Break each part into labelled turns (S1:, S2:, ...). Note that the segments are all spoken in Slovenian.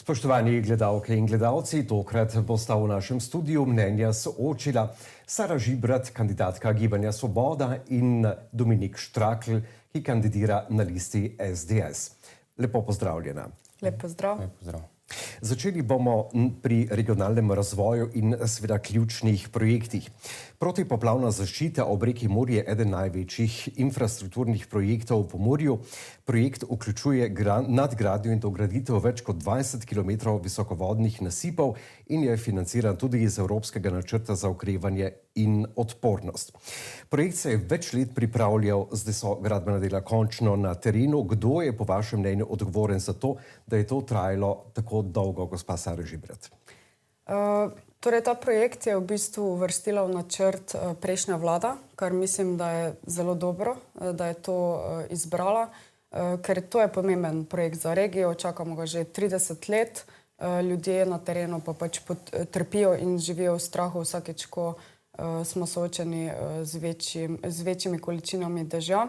S1: Spoštovani gledalke in gledalci, tokrat bosta v našem studiu mnenja soočila Sara Žibrat, kandidatka Gibanja Svoboda, in Dominik Štrakl, ki kandidira na listi SDS. Lepo pozdravljena.
S2: Lep pozdrav.
S3: Lep pozdrav.
S1: Začeli bomo pri regionalnem razvoju in seveda ključnih projektih. Protipoplavna zaščita ob reki Muri je eden največjih infrastrukturnih projektov v Pomurju. Projekt vključuje nadgradnjo in dograditev več kot 20 km visokovodnih nasipov in je financiran tudi iz Evropskega načrta za okrevanje in odpornost. Projekt se je več let pripravljal, zdaj so gradbena dela končno na terenu. Kdo je po vašem mnenju odgovoren za to, da je to trajalo tako dolgo, gospa Sara Žibrat?
S2: Torej, ta projekt je v bistvu uvrstila v načrt prejšnja vlada, kar mislim, da je zelo dobro, da je to izbrala, ker to je pomemben projekt za regijo, čakamo ga že 30 let, ljudje na terenu pa pač trpijo in živijo v strahu vsakeč, ko smo soočeni z večjimi količinami dežja.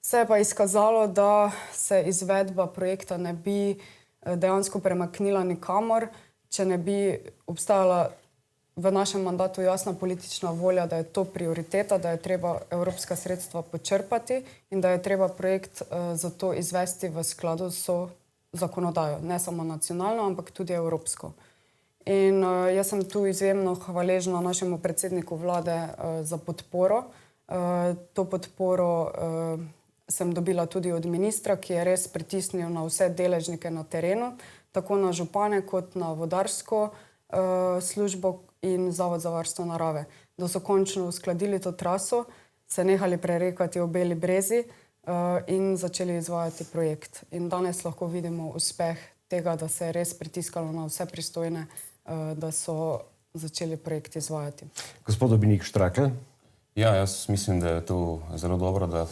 S2: Se je pa izkazalo, da se izvedba projekta ne bi dejansko premaknila nikamor, če ne bi obstajala v našem mandatu jasna politična volja, da je to prioriteta, da je treba evropska sredstva počrpati in da je treba projekt zato izvesti v skladu s zakonodajo, ne samo nacionalno, ampak tudi evropsko. In jaz sem tu izjemno hvaležna našemu predsedniku vlade za podporo. To podporo sem dobila tudi od ministra, ki je res pritisnil na vse deležnike na terenu, tako na župane kot na vodarsko službo in Zavod za varstvo narave, da so končno uskladili to traso, se nehali prerekati o Beli brezi in začeli izvajati projekt. In danes lahko vidimo uspeh tega, da se je res pritiskalo na vse pristojne, da so začeli projekt izvajati.
S1: Gospod Dominik Štrakl?
S3: Ja, jaz mislim, da je to zelo dobro, da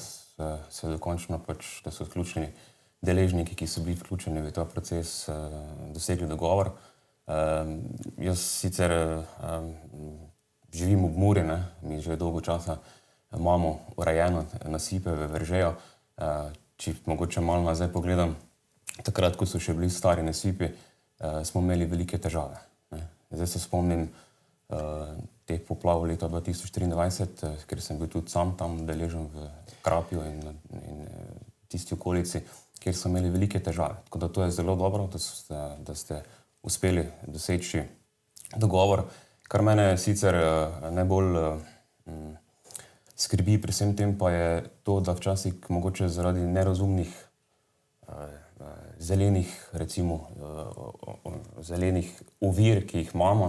S3: se dokončno da so ključni deležniki, ki so bili vključeni v ta proces, dosegli dogovor. Jaz sicer živim v Muri, mi že dolgo časa imamo urejeno nasipe v Veržeju. Če mogoče malo nazaj pogledam, takrat, ko so še bili stari nasipi, smo imeli velike težave. Zdaj se spomnim teh poplav leta 2023, ker sem bil tudi sam tam deležen v Krapju in tisti okolici, kjer so imeli velike težave. Tako da to je zelo dobro, da ste uspeli doseči dogovor. Kar mene sicer najbolj skrbi pri vsem tem, pa je to, da včasih mogoče zaradi nerazumnih zelenih, recimo, zelenih ovir, ki jih imamo,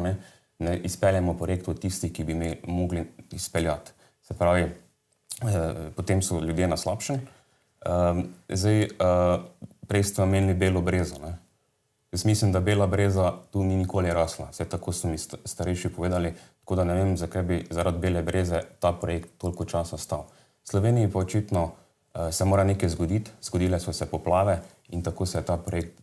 S3: ne izpeljemo projektov tistih, ki bi mogli izpeljati. Se pravi, potem so ljudje na slabšem. Zdaj, prej ste omenili Belo brezo. Jaz mislim, da Bela breza tu ni nikoli rasla. Vse tako so mi starejši povedali, tako da ne vem, zakaj bi zaradi Bele breze ta projekt toliko časa stal. V Sloveniji pa očitno se mora nekaj zgoditi, zgodile so se poplave in tako se je ta projekt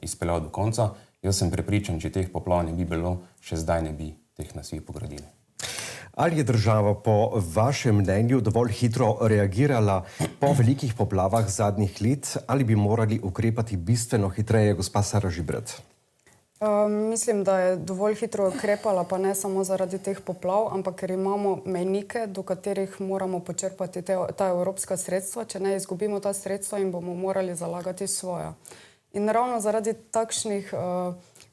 S3: izpeljal do konca. Jaz sem prepričan, če teh poplav ne bi bilo, še zdaj ne bi teh nasipov gradili.
S1: Ali je država po vašem mnenju dovolj hitro reagirala po velikih poplavah zadnjih let, ali bi morali ukrepati bistveno hitreje, gospa Sara Žibrat?
S2: Mislim, da je dovolj hitro ukrepala, pa ne samo zaradi teh poplav, ampak ker imamo mejnike, do katerih moramo počrpati ta evropska sredstva. Če ne izgubimo ta sredstva in bomo morali zalagati svoja. In ravno zaradi takšnih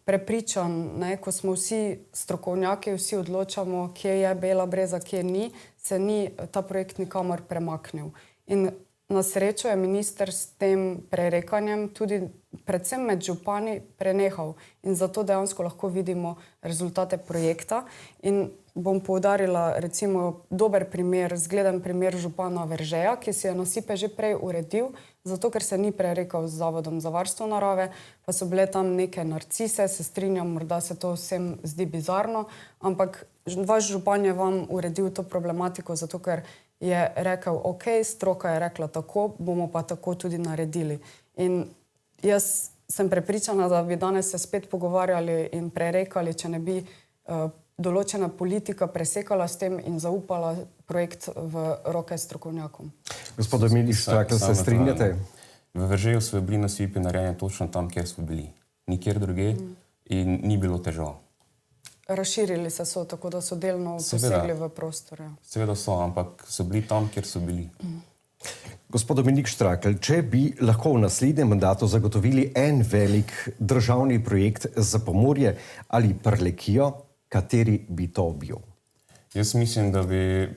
S2: prepričanj, ko smo vsi strokovnjaki, vsi odločamo, kje je Bela breza, kje ni, se ni ta projekt nikamor premaknil. In na srečo je minister s tem prerekanjem tudi predvsem med župani prenehal. In zato dejansko lahko vidimo rezultate projekta. In bom poudarila recimo dober primer, zgleden primer župana Veržeja, ki si je nasipe že prej uredil, zato ker se ni prerekal z Zavodom za varstvo narave, pa so bile tam neke narcise, se strinjam, morda se to vsem zdi bizarno, ampak vaš župan je vam uredil to problematiko, zato ker je rekel, ok, stroka je rekla tako, bomo pa tako tudi naredili. In jaz sem prepričana, da bi danes se spet pogovarjali in prerekali, če ne bi določena politika presekala s tem in zaupala projekt v roke strokovnjakom.
S1: Gospod Dominik Štrakl, se strinjate?
S3: V Veržeju so bili nasipi narejeni točno tam, kjer so bili. Nikjer druge in ni bilo težav.
S2: Razširili se so, tako da so delno posegli v prostor. Ja.
S3: Seveda so, ampak so bili tam, kjer so bili.
S1: Gospod Dominik Štrakl, če bi lahko v naslednjem mandatu zagotovili en velik državni projekt za Pomurje ali Prlekijo, kateri bi to bil?
S3: Jaz mislim, da bi,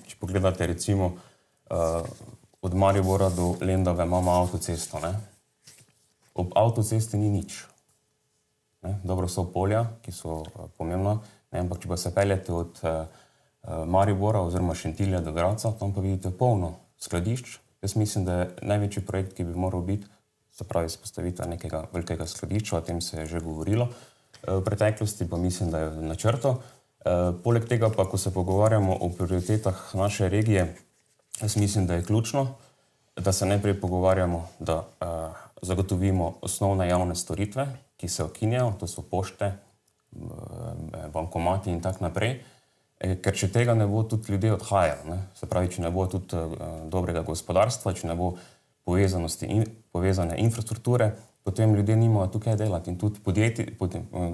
S3: če pogledate recimo od Maribora do Lendave imamo avtocesto. Ne? Ob avtocesti ni nič. Ne? Dobro so polja, ki so pomembna, ne? Ampak če pa se peljete od Maribora oziroma Šentilja do Gradca, tam pa vidite polno skladišč. Jaz mislim, da je največji projekt, ki bi moral biti, se pravi spostavitev nekega velikega skladišča, o tem se je že govorilo. V preteklosti pa mislim, da je v načrtu. Poleg tega pa, ko se pogovarjamo o prioritetah naše regije, jaz mislim, da je ključno, da se najprej pogovarjamo, da zagotovimo osnovne javne storitve, ki se ukinjajo, to so pošte, bankomati in tako naprej. Ker če tega ne bo, tudi ljudje odhajajo. Ne? Se pravi, če ne bo tudi dobrega gospodarstva, če ne bo povezane infrastrukture, potem ljudje nimajo tukaj delati in tudi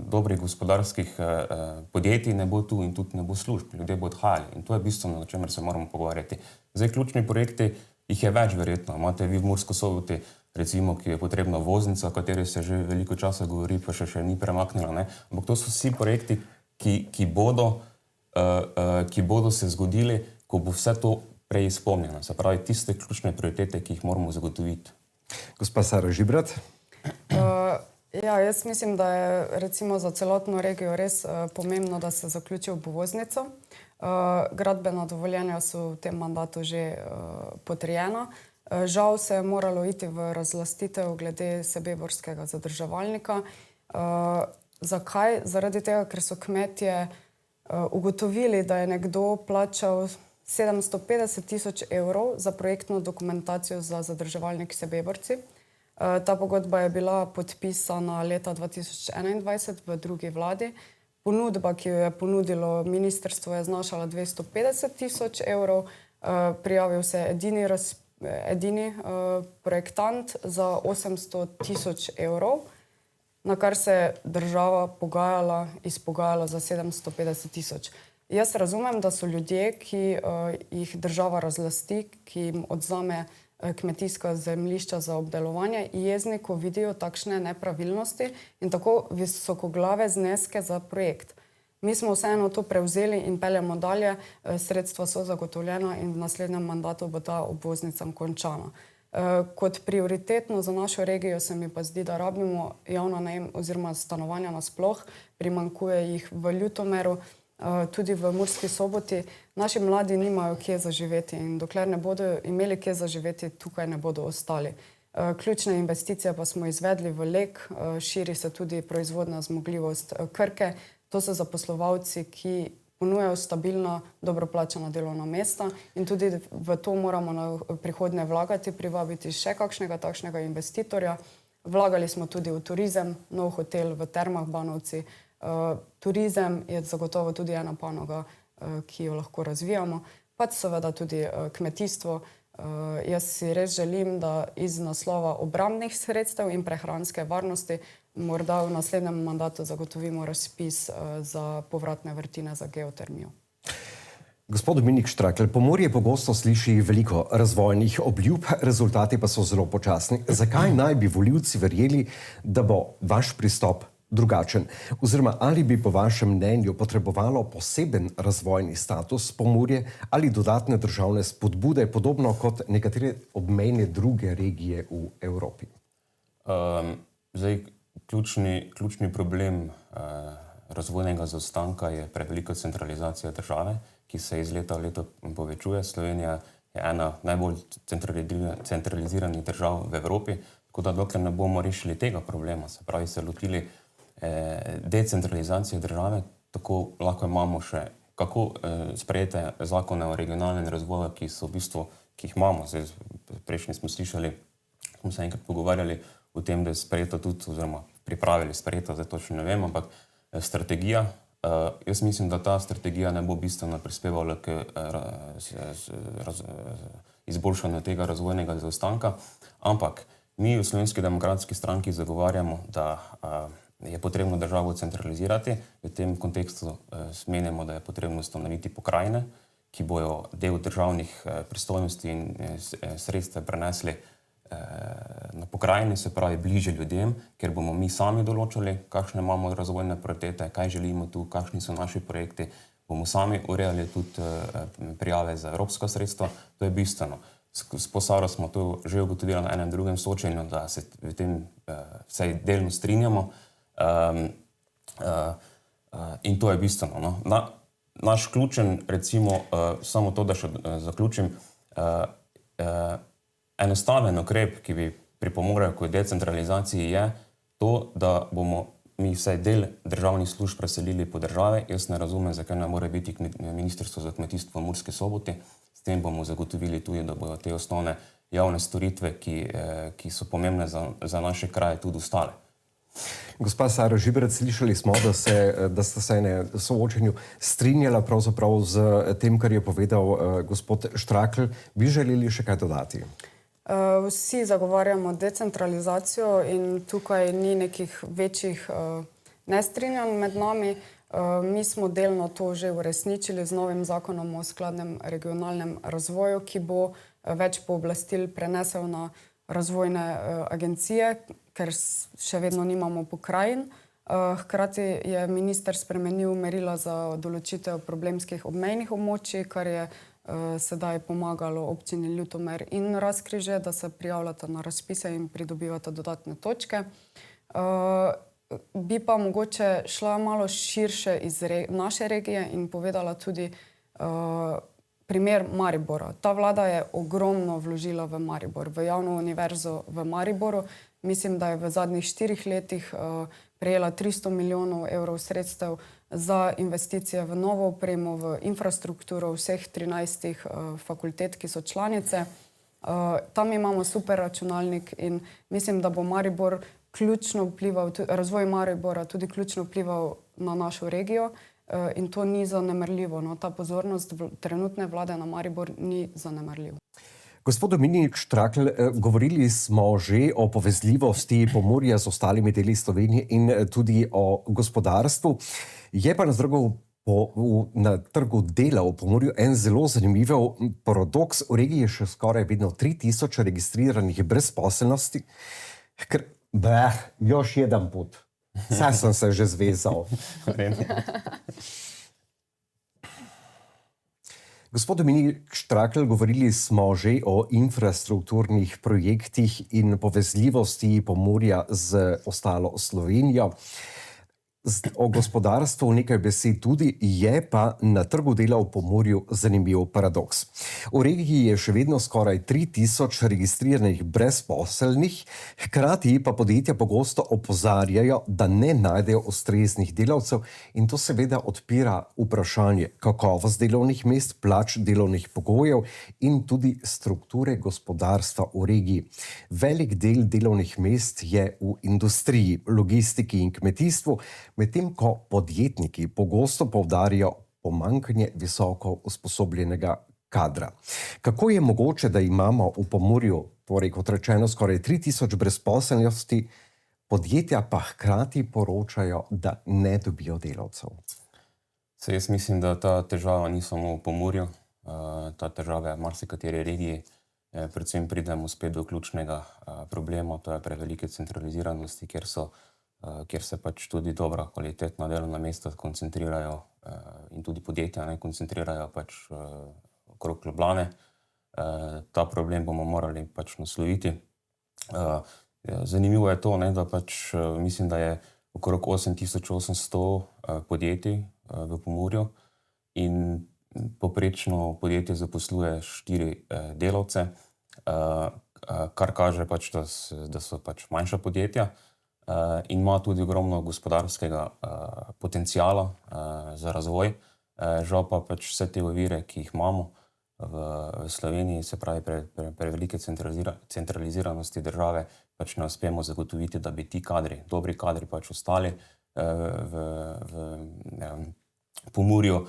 S3: dobrih gospodarskih podjetij ne bo tu in tudi ne bo služb. Ljudje bo odhajali in to je bistveno, o čemer se moramo pogovarjati. Zdaj, ključni projekti, jih je več verjetno. Imate vi v Murski Soboti, recimo, ki je potrebna voznica, o kateri se že veliko časa govori, pa še ni premaknila. Ne? Ampak to so vsi projekti, ki bodo se zgodili, ko bo vse to prej izpolnjeno. Se pravi, tiste ključne prioritete, ki jih moramo zagotoviti.
S1: Gospa Sara Žibrat?
S2: Ja, jaz mislim, da je recimo za celotno regijo res pomembno, da se zaključi obvoznico. Gradbena dovoljenja so v tem mandatu že potrjena. Žal se je moralo iti v razlastitev glede sebeborskega zadrževalnika. Zakaj? Zaradi tega, ker so kmetje ugotovili, da je nekdo plačal 750 000 evrov za projektno dokumentacijo za zadrževalnik Sebeborci. Ta pogodba je bila podpisana leta 2021 v drugi vladi. Ponudba, ki jo je ponudilo ministrstvo, je znašala 250 000 evrov. Prijavil se je edini projektant za 800 000 evrov, na kar se je država izpogajala za 750 000. Jaz razumem, da so ljudje, ki jih država razlasti, ki jim odzame kmetijska zemljišča za obdelovanje, jezni, ko vidijo takšne nepravilnosti in tako visokoglave zneske za projekt. Mi smo vseeno to prevzeli in peljemo dalje, sredstva so zagotovljena in v naslednjem mandatu bo ta obvoznica končana. Kot prioritetno za našo regijo se mi pa zdi, da rabimo javna najem oziroma stanovanja nasploh, primanjkuje jih v Ljutomeru, tudi v Murski Soboti. Naši mladi nimajo kje zaživeti in dokler ne bodo imeli kje zaživeti, tukaj ne bodo ostali. Ključne investicije pa smo izvedli v Lek, širi se tudi proizvodna zmogljivost Krke. To so zaposlovalci, ki ponujajo stabilna, dobro plačana delovna mesta in tudi v to moramo na prihodnje vlagati, privabiti še kakšnega takšnega investitorja. Vlagali smo tudi v turizem, nov hotel v Termah Banovci. Turizem je zagotovo tudi ena panoga, ki jo lahko razvijamo, pa seveda tudi kmetijstvo. Jaz si res želim, da iz naslova obrambnih sredstev in prehranske varnosti morda v naslednjem mandatu zagotovimo razpis za povratne vrtine za geotermijo.
S1: Gospod Dominik Štrakl, Pomurje pogosto sliši veliko razvojnih obljub, rezultati pa so zelo počasni. Zakaj naj bi volivci verjeli, da bo vaš pristop drugačen? Oziroma, ali bi po vašem mnenju potrebovalo poseben razvojni status Pomurje ali dodatne državne spodbude, podobno kot nekatere obmejne druge regije v Evropi?
S3: Zdaj, ključni problem razvojnega zaostanka je prevelika centralizacija države, ki se iz leta v leto povečuje. Slovenija je ena najbolj centraliziranih držav v Evropi, tako da dokler ne bomo rešili tega problema, se pravi se lotili decentralizacije države, tako lahko imamo še kako sprejete zakone o regionalnem razvoju, ki so v bistvu, ki jih imamo. Zdaj, prejšnji smo slišali, smo se enkrat pogovarjali o tem, da je sprejeta tudi, oziroma pripravili sprejeta, zdaj točno ne vem, ampak strategija. Jaz mislim, da ta strategija ne bo bistveno prispevala k izboljšanju tega razvojnega zaostanka. Ampak mi v Slovenski demokratski stranki zagovarjamo, da je potrebno državo centralizirati. V tem kontekstu menimo, da je potrebno ustanoviti pokrajine, ki bojo del državnih pristojnosti in sredstev prenesli na pokrajine, se pravi bliže ljudem, ker bomo mi sami določali, kakšne imamo razvojne prioritete, kaj želimo tu, kakšni so naši projekti, bomo sami urejali tudi prijave za evropska sredstva. To je bistveno. S Posavro smo to že ugotovili na enem drugem soočenju, da se v tem vsaj delno strinjamo. In to je bistveno. No. Naš ključen, recimo, samo to, da še zaključim, enostaven ukrep, ki bi pripomogel k decentralizaciji, je to, da bomo mi vsaj del državnih služb preselili po države. Jaz ne razumem, zakaj ne more biti Ministrstvo za kmetijstvo v Murski Soboti. S tem bomo zagotovili tudi, da bodo te osnovne javne storitve, ki so pomembne za naše kraje, tudi ostale.
S1: Gospa Sara Žibret, slišali smo, da sta se na soočenju strinjala pravzaprav z tem, kar je povedal gospod Štrakl. Bi želeli še kaj dodati?
S2: Vsi zagovarjamo decentralizacijo in tukaj ni nekih večjih nestrinjanj med nami. Mi smo delno to že uresničili z novim zakonom o skladnem regionalnem razvoju, ki bo več pooblastil prenesel na razvojne agencije, ker še vedno nimamo pokrajin. Hkrati je minister spremenil merila za določitev problemskih obmejnih območij, kar je sedaj pomagalo občini Ljutomer in Razkrižje, da se prijavljata na razpise in pridobivata dodatne točke. Bi pa mogoče šla malo širše iz naše regije in povedala tudi primer Maribora. Ta vlada je ogromno vložila v Maribor, v javno univerzo v Mariboru. Mislim, da je v zadnjih 4 letih prejela 300 milijonov evrov sredstev za investicije v novo opremo, v infrastrukturo vseh 13 fakultet, ki so članice. Tam imamo super računalnik in mislim, da bo Maribor ključno vplival, razvoj Maribora tudi ključno vplival na našo regijo. In to ni zanemarljivo. No, ta pozornost trenutne vlade na Maribor ni zanemarljiv.
S1: Gospod Dominik Štrakl, govorili smo že o povezljivosti Pomurja z ostalimi deli Slovenije in tudi o gospodarstvu. Je pa na trgu dela v Pomurju en zelo zanimiv paradoks. V regiji je še skoraj vedno 3000 registriranih brezposelnosti. Još jedan put. Saj sem se že zvezal. Gospod Dominik Štrakl, govorili smo že o infrastrukturnih projektih in povezljivosti Pomurja z ostalo Slovenijo. O gospodarstvu nekaj besed tudi, je pa na trgu dela v Pomurju zanimiv paradoks. V regiji je še vedno skoraj 3000 registriranih brezposelnih, hkrati pa podjetja pogosto opozarjajo, da ne najdejo ustreznih delavcev in to seveda odpira vprašanje kakovost delovnih mest, plač, delovnih pogojev in tudi strukture gospodarstva v regiji. Velik del delovnih mest je v industriji, logistiki in kmetijstvu, medtem ko podjetniki pogosto poudarjajo pomanjkanje visoko usposobljenega kadra. Kako je mogoče, da imamo v Pomurju, torej kot rečeno, skoraj 3000 brezposelnosti, podjetja pa hkrati poročajo, da ne dobijo delavcev?
S3: Jaz mislim, da ta težava ni samo v Pomurju, ta težava je v marsikateri regiji. Predvsem pridemo spet do ključnega problema, to je prevelike centraliziranosti, kjer se pač tudi dobra kvalitetna delovna mesta koncentrirajo in tudi podjetja koncentrirajo pač okrog Ljubljane. Ta problem bomo morali pač nasloviti. Zanimivo je to, da pač mislim, da je okrog 8800 podjetij v Pomurju in poprečno podjetje zaposluje 4 delavce, kar kaže pač, da so pač manjša podjetja. In ima tudi ogromno gospodarskega potencijala za razvoj. Žal pa pač vse te ovire, ki jih imamo v Sloveniji, se pravi prevelike centraliziranosti države, pač ne uspemo zagotoviti, da bi ti kadri, dobri kadri pač ostali v Pomurju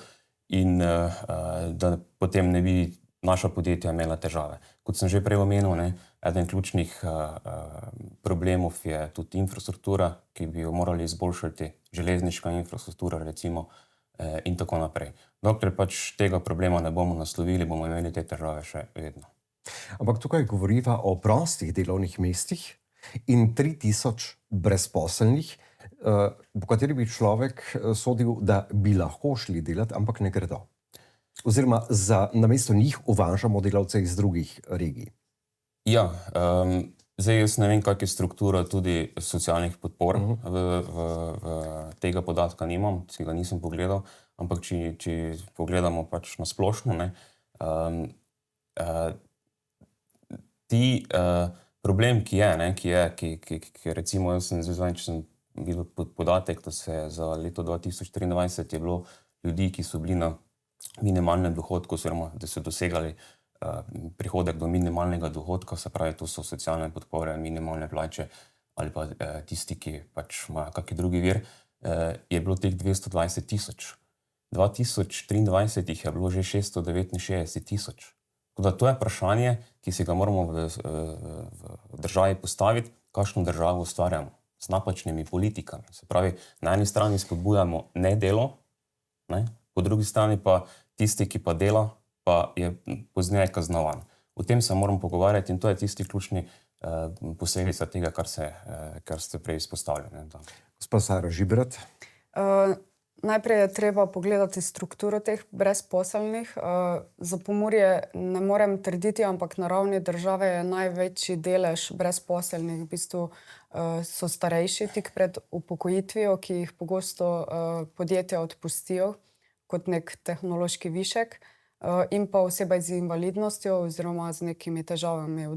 S3: in da potem ne bi naša podjetja imela težave. Kot sem že prej omenil, ne, eden ključnih problemov je tudi infrastruktura, ki bi jo morali izboljšati, železniška infrastruktura recimo in tako naprej. Dokler pač tega problema ne bomo naslovili, bomo imeli te težave še vedno.
S1: Ampak tukaj govoriva o prostih delovnih mestih in 3000 brezposelnih, po kateri bi človek sodil, da bi lahko šli delati, ampak ne gredo. Oziroma namesto njih uvažamo delavce iz drugih regij.
S3: Ja, zdaj jaz ne vem, kak je struktura tudi socialnih podpor, tega podatka nimam, si ga nisem pogledal, ampak če pogledamo pač na splošno, ne, problem, ki recimo, jaz sem zdaj, če sem videl podatek, da se za leto 2023 je bilo ljudi, ki so bili na minimalnem dohodku, oziroma da so dosegali prihodek do minimalnega dohodka, se pravi, to so socialne podpore, minimalne plače ali pa tisti, ki pač imajo kakšen drugi vir, je bilo teh 220 000. 2023 jih je bilo že 669 000. Tako da to je vprašanje, ki si ga moramo v državi postaviti, kakšno državo ustvarjamo z napačnimi politikami. Se pravi, na eni strani spodbujamo nedelo, ne? Po drugi strani pa tisti, ki pa dela, pa je pozneje kaznovan. O tem se moramo pogovarjati in to je tisti ključni posledica tega, kar ste prej izpostavljali.
S1: Gospa Sara Žibrat.
S2: Najprej je treba pogledati strukturo teh brezposelnih. Za Pomurje ne morem trditi, ampak na ravni države je največji delež brezposelnih v bistvu so starejši tik pred upokojitvijo, ki jih pogosto podjetja odpustijo kot nek tehnološki višek, in pa osebe z invalidnostjo oziroma z nekimi težavami v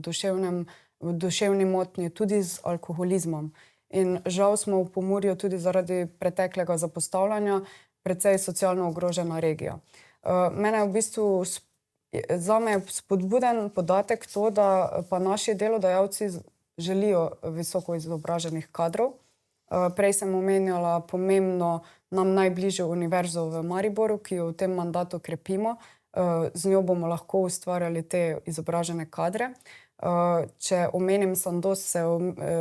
S2: duševni motnji, tudi z alkoholizmom. In žal smo v Pomurju tudi zaradi preteklega zapostavljanja precej socialno ogrožena regija. Mene v bistvu, zame je spodbuden podatek to, da pa naši delodajalci želijo visoko izobraženih kadrov. Prej sem omenjala pomembno nam najbližjo univerzo v Mariboru, ki jo v tem mandatu krepimo. Z njo bomo lahko ustvarjali te izobražene kadre. Če omenim, Sandoz se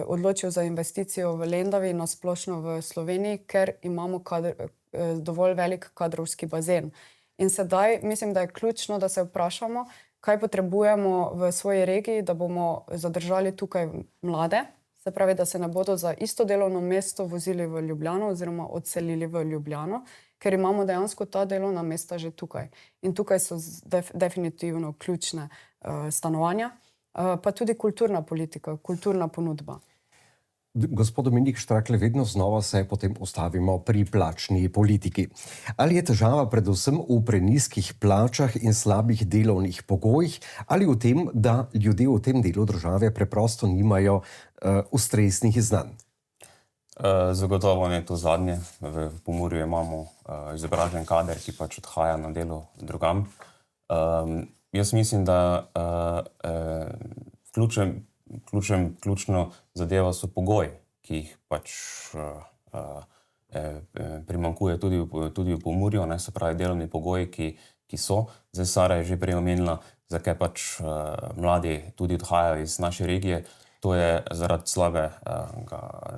S2: odločil za investicijo v Lendavi na splošno v Sloveniji, ker imamo dovolj velik kadrovski bazen. In sedaj mislim, da je ključno, da se vprašamo, kaj potrebujemo v svoji regiji, da bomo zadržali tukaj mlade, se pravi, da se ne bodo za isto delovno mesto vozili v Ljubljano oziroma odselili v Ljubljano, ker imamo dejansko ta delovna mesta že tukaj. In tukaj so definitivno ključne stanovanja, pa tudi kulturna politika, kulturna ponudba.
S1: Gospod Dominik Štrakl, vedno znova se potem ustavimo pri plačni politiki. Ali je težava predvsem v prenizkih plačah in slabih delovnih pogojih, ali v tem, da ljudje v tem delu države preprosto nimajo ustreznih znanj?
S3: Zagotovo je to zadnje. V Pomurju imamo izobražen kader, ki pač odhaja na delo drugam. Jaz mislim, da ključno zadeva so pogoji, ki jih pač primanjkuje tudi v Pomurju, ne, se pravi delovni pogoji, ki so. Zdaj Sara je že prej omenila, zakaj pač mladi tudi odhajajo iz naše regije. To je zaradi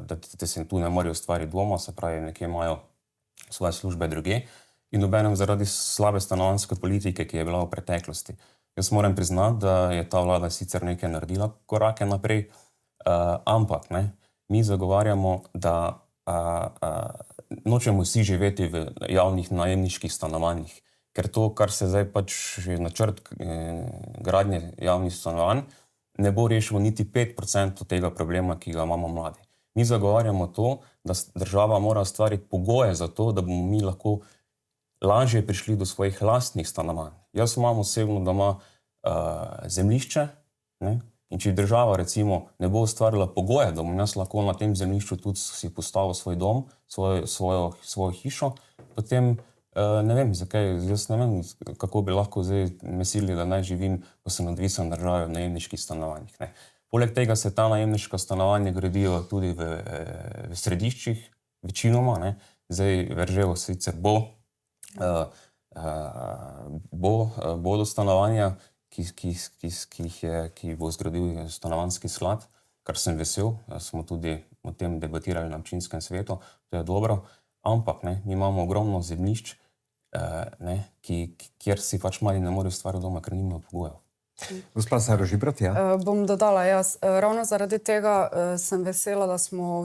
S3: da se tu ne morejo ustvariti doma, se pravi nekje imajo svoje službe drugje. In obenem zaradi slabe stanovanjske politike, ki je bila v preteklosti. Jaz moram priznati, da je ta vlada sicer nekaj naredila korake naprej, ampak ne, mi zagovarjamo, da nočemo vsi živeti v javnih najemniških stanovanjih, ker to, kar se zdaj pač načrt gradnje javnih stanovanj, ne bo rešilo niti 5% tega problema, ki ga imamo mladi. Mi zagovarjamo to, da država mora ustvariti pogoje za to, da bomo mi lahko lažje prišli do svojih lastnih stanovanj. Jaz imam osebno doma zemljišče, ne? In če država recimo ne bo ustvarila pogoje, da bom jaz lahko na tem zemljišču tudi si postavil svoj dom, svojo hišo, potem ne vem, zakaj, jaz ne vem, kako bi lahko zdaj mislili, da naj živim, ko sem odvisen države v najemniških stanovanjih. Ne? Poleg tega se ta najemniška stanovanja gradijo tudi v središčih, večinoma, ne? Zdaj Verževo sicer bodo stanovanja, ki bo zgradil stanovanjski sklad, kar sem vesel. Smo tudi o tem debatirali na občinskem svetu, to je dobro. Ampak mi imamo ogromno zemljišč, kjer si pač mladi ne morejo ustvariti doma, ker nimajo pogojev.
S1: Gospa Sara Žibrat, ja.
S2: Bom dodala jaz. Ravno zaradi tega sem vesela, da smo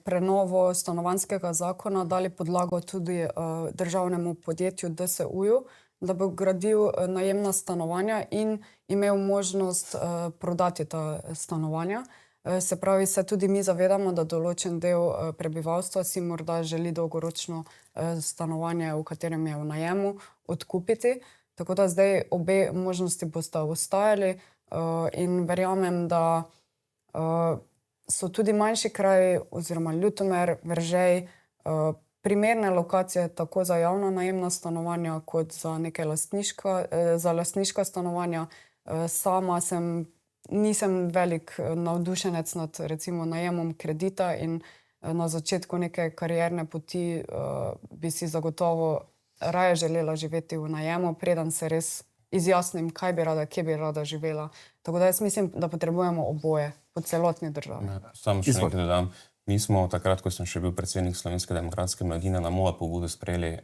S2: prenovo stanovanjskega zakona dali podlago tudi državnemu podjetju DSU-ju, da bo gradil najemna stanovanja in imel možnost prodati ta stanovanja. Se pravi, se tudi mi zavedamo, da določen del prebivalstva si morda želi dolgoročno stanovanje, v katerem je v najemu, odkupiti. Tako da zdaj obe možnosti bosta ostajali in verjamem, da so tudi manjši kraji oziroma Ljutomer, Veržej primerne lokacije tako za javna najemna stanovanja kot za neke lastniška stanovanja. Sama nisem velik navdušenec nad recimo najemom kredita in na začetku neke karierne poti bi si zagotovo raje želela živeti v najemu, preden se res izjasnim, kaj bi rada, kje bi rada živela. Tako da jaz mislim, da potrebujemo oboje po celotni državi.
S3: Samo še nekaj dodam. Mi smo takrat, ko sem še bil predsednik Slovenske demokratske mladine, na mojo pobudo sprejeli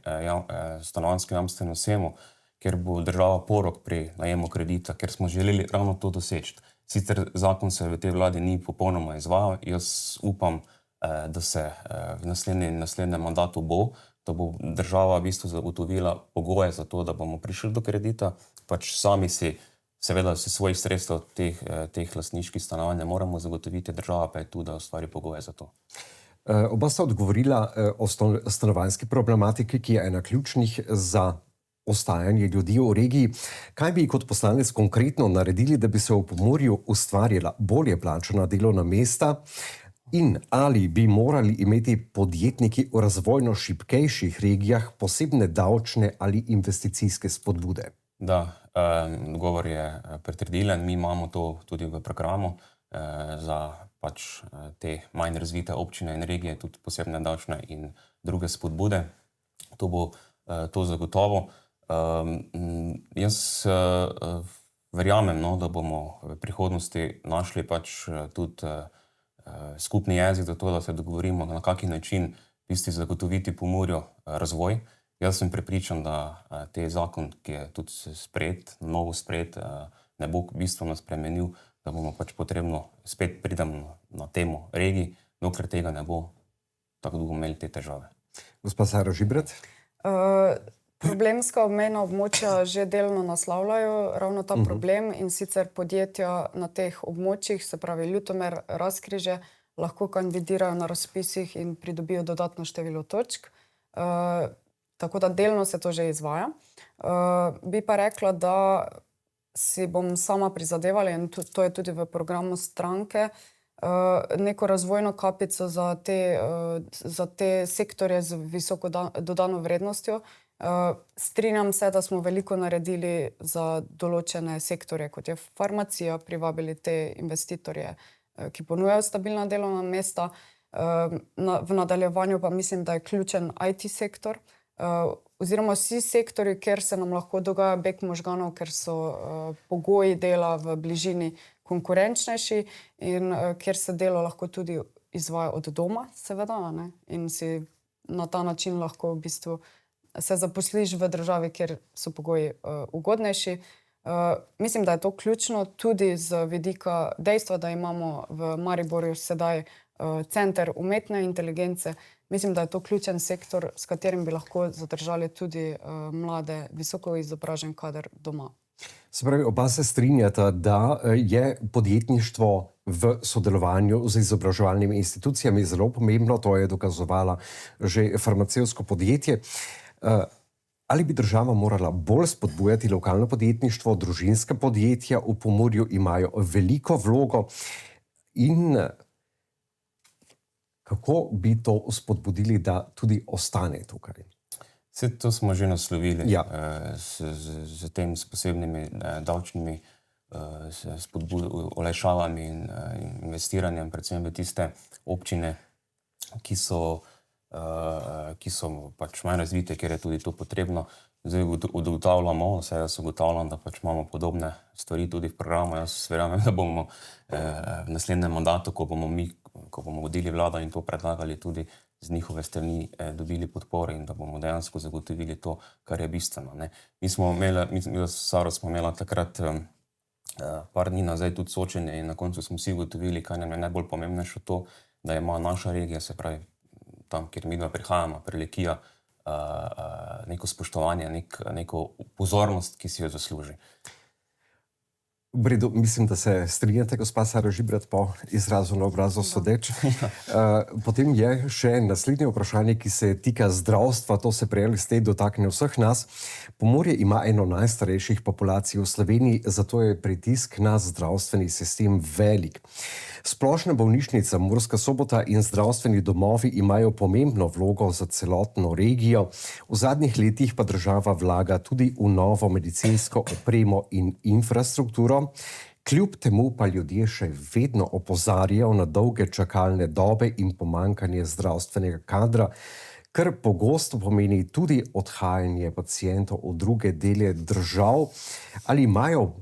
S3: stanovanjsko jamstveno shemo, kjer bo država porok pri najemu kredita, ker smo želeli ravno to doseči. Sicer zakon se v tej vladi ni popolnoma izvajal. Jaz upam, da se v naslednjem mandatu da bo država v bistvu zagotovila pogoje za to, da bomo prišli do kredita. Pač sami seveda svojih sredstev teh lastniških stanovanj ne moramo zagotoviti, država pa je tu, da ustvari pogoje za to.
S1: Oba sta odgovorila o stanovanjski problematiki, ki je ena ključnih za ostajanje ljudi v regiji. Kaj bi kot poslanec konkretno naredili, da bi se v Pomurju ustvarjala bolje plačana delovna mesta? In ali bi morali imeti podjetniki v razvojno šibkejših regijah posebne davčne ali investicijske spodbude?
S3: Da, odgovor je pritrdilen. Mi imamo to tudi v programu za pač te manj razvite občine in regije, tudi posebne davčne in druge spodbude. To bo to zagotovo. Jaz verjamem, da bomo v prihodnosti našli pač tudi skupni jezik za to, da se dogovorimo, na kakšen način zagotoviti Pomurju razvoj. Jaz sem prepričan, da te zakon, ki je tudi novo sprejet, ne bo bistveno spremenil, da bomo pač potrebno spet pridemo na temo regij, dokler tega ne bo, tako dolgo imeli te težave.
S1: Gospa Sara Žibrat?
S2: Problemska obmejna območja že delno naslavljajo ravno ta problem in sicer podjetja na teh območjih, se pravi Ljutomer, Razkrižje, lahko kandidirajo na razpisih in pridobijo dodatno število točk. Tako da delno se to že izvaja. Bi pa rekla, da si bom sama prizadevala in to je tudi v programu stranke, neko razvojno kapico za te sektorje z visoko dodano vrednostjo. Strinjam se, da smo veliko naredili za določene sektorje, kot je farmacija, privabili te investitorje, ki ponujajo stabilna delovna mesta. V nadaljevanju pa mislim, da je ključen IT sektor, oziroma vsi sektori, kjer se nam lahko dogaja beg možganov, ker so pogoji dela v bližini konkurenčnejši in kjer se delo lahko tudi izvaja od doma, seveda, in si na ta način lahko v bistvu se zaposliš v državi, kjer so pogoji ugodnejši. Mislim, da je to ključno tudi z vidika dejstva, da imamo v Mariboru sedaj center umetne inteligence. Mislim, da je to ključen sektor, s katerim bi lahko zadržali tudi mlade, visoko izobražen kader doma.
S1: Se pravi, oba se strinjata, da je podjetništvo v sodelovanju z izobraževalnimi institucijami zelo pomembno, to je dokazovala že farmacevtsko podjetje. Ali bi država morala bolj spodbujati lokalno podjetništvo, družinska podjetja v Pomurju imajo veliko vlogo in kako bi to spodbudili, da tudi ostane tukaj?
S3: Vse to smo že naslovili z tem, s posebnimi davčnimi olajšavami in investiranjem, predvsem v tiste občine, ki so ki so pač manj razvite, ker je tudi to potrebno. Zdaj ugotavljamo, vse jaz ugotavljam, da pač imamo podobne stvari tudi v programu. Jaz verjamem, da bomo v naslednjem mandatu, ko bomo vodili vlado in to predlagali, tudi z njihove strani dobili podporo in da bomo dejansko zagotovili to, kar je bistveno. Mi smo imeli takrat par dni nazaj tudi soočenje in na koncu smo vsi ugotovili, kaj nam je najbolj pomembnejše to, da ima naša regija, se pravi tam, kjer mi prihajamo, Prlekija, neko spoštovanje, neko pozornost, ki si jo zasluži.
S1: V redu, mislim, da se strinjate, gospa Sara Žibret, po izrazu na obrazu sodeč. Potem je še naslednje vprašanje, ki se tika zdravstva, to se prej ali slej dotakne vseh nas. Pomurje ima eno najstarejših populacij v Sloveniji, zato je pritisk na zdravstveni sistem velik. Splošna bolnišnica Murska Sobota in zdravstveni domovi imajo pomembno vlogo za celotno regijo. V zadnjih letih pa država vlaga tudi v novo medicinsko opremo in infrastrukturo. Kljub temu pa ljudje še vedno opozarjajo na dolge čakalne dobe in pomanjkanje zdravstvenega kadra, kar pogosto pomeni tudi odhajanje pacientov v druge dele držav. Ali imajo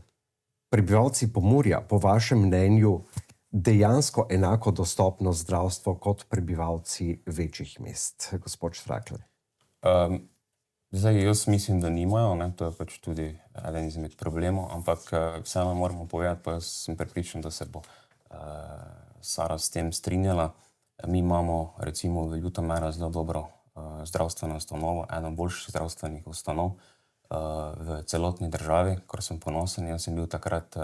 S1: prebivalci Pomurja, po vašem mnenju, dejansko enako dostopno zdravstvo kot prebivalci večjih mest? Gospod Štrakl.
S3: Zdaj, jaz mislim, da nimajo, to je pač tudi eden izmed problemov, ampak vseeno moramo povedati, pa jaz sem prepričan, da se bo Sara s tem strinjala. Mi imamo recimo v Ljutomeru zelo dobro zdravstveno ustanovo, eno boljših zdravstvenih ustanov v celotni državi, kar sem ponosen. Jaz sem bil takrat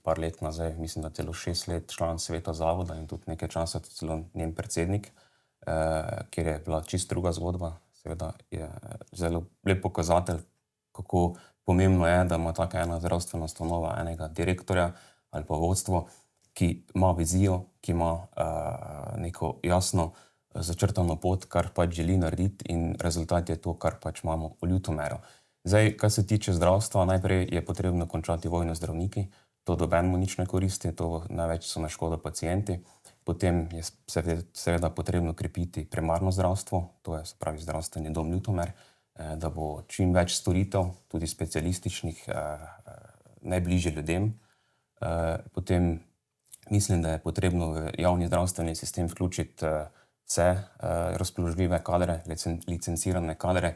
S3: par let nazaj, mislim, da celo 6 let član sveta zavoda in tudi nekaj časa celo njen predsednik, kjer je bila čisto druga zgodba. Seveda je zelo lep pokazatelj, kako pomembno je, da ima taka ena zdravstvena ustanova enega direktorja ali pa vodstvo, ki ima vizijo, ki ima neko jasno začrtano pot, kar pač želi narediti, in rezultat je to, kar pač imamo v Ljutomeru. Zdaj, kar se tiče zdravstva, najprej je potrebno končati vojno z zdravniki. To nobenemu nič ne koristi, to največ so na škodo pacienti. Potem je seveda potrebno krepiti primarno zdravstvo, to je, se pravi, zdravstveni dom Ljutomer, da bo čim več storitev, tudi specialističnih, najbližje ljudem. Potem mislim, da je potrebno v javni zdravstveni sistem vključiti vse razpoložljive kadre, licencirane kadre.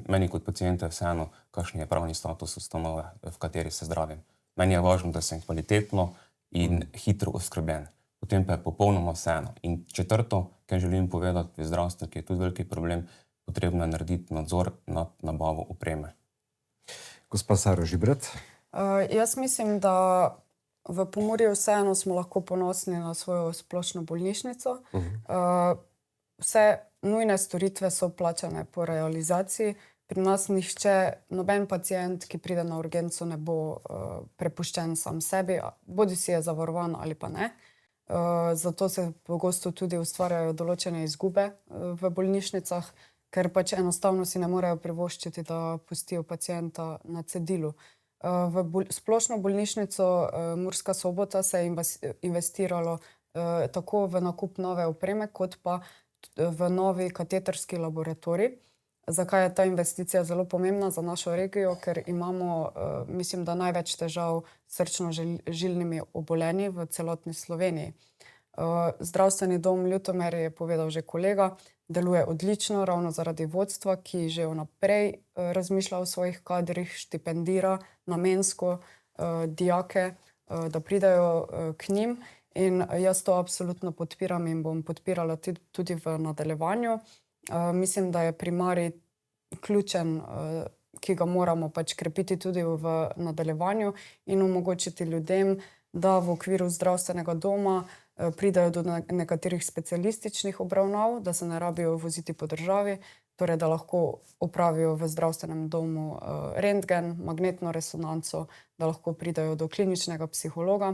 S3: Meni kot pacientu je vseeno, kakšen je pravni status ustanove, v kateri se zdravim. Meni je važno, da sem kvalitetno in hitro oskrbljen. Potem pa je popolnoma vseeno. In četrto, kar želim povedati v zdravstvu, ki je tudi veliki problem, potrebno je narediti nadzor nad nabavo opreme.
S1: Gospa Sara Žibret.
S2: Jaz mislim, da v Pomurju vseeno smo lahko ponosni na svojo splošno bolnišnico. Vse nujne storitve so plačane po realizaciji. Pri nas noben pacient, ki pride na urgenco, ne bo prepuščen sam sebi, bodi si je zavarovan ali pa ne. Zato se pogosto tudi ustvarjajo določene izgube v bolnišnicah, ker pač enostavno si ne morejo privoščiti, da pustijo pacienta na cedilu. V splošno bolnišnico Murska Sobota se je investiralo tako v nakup nove opreme, kot pa v novi kateterski laboratorij. Zakaj je ta investicija zelo pomembna za našo regijo? Ker imamo, mislim, da največ težav s srčno-žilnimi obolenji v celotni Sloveniji. Zdravstveni dom Ljutomer, je povedal že kolega, deluje odlično, ravno zaradi vodstva, ki že vnaprej razmišlja o svojih kadrih, štipendira namensko dijake, da pridejo k njim. In jaz to absolutno podpiram in bom podpirala tudi v nadaljevanju. Mislim, da je primarij ključen, ki ga moramo pač krepiti tudi v nadaljevanju in omogočiti ljudem, da v okviru zdravstvenega doma pridejo do nekaterih specialističnih obravnav, da se ne rabijo voziti po državi, torej da lahko opravijo v zdravstvenem domu rentgen, magnetno resonanco, da lahko pridejo do kliničnega psihologa.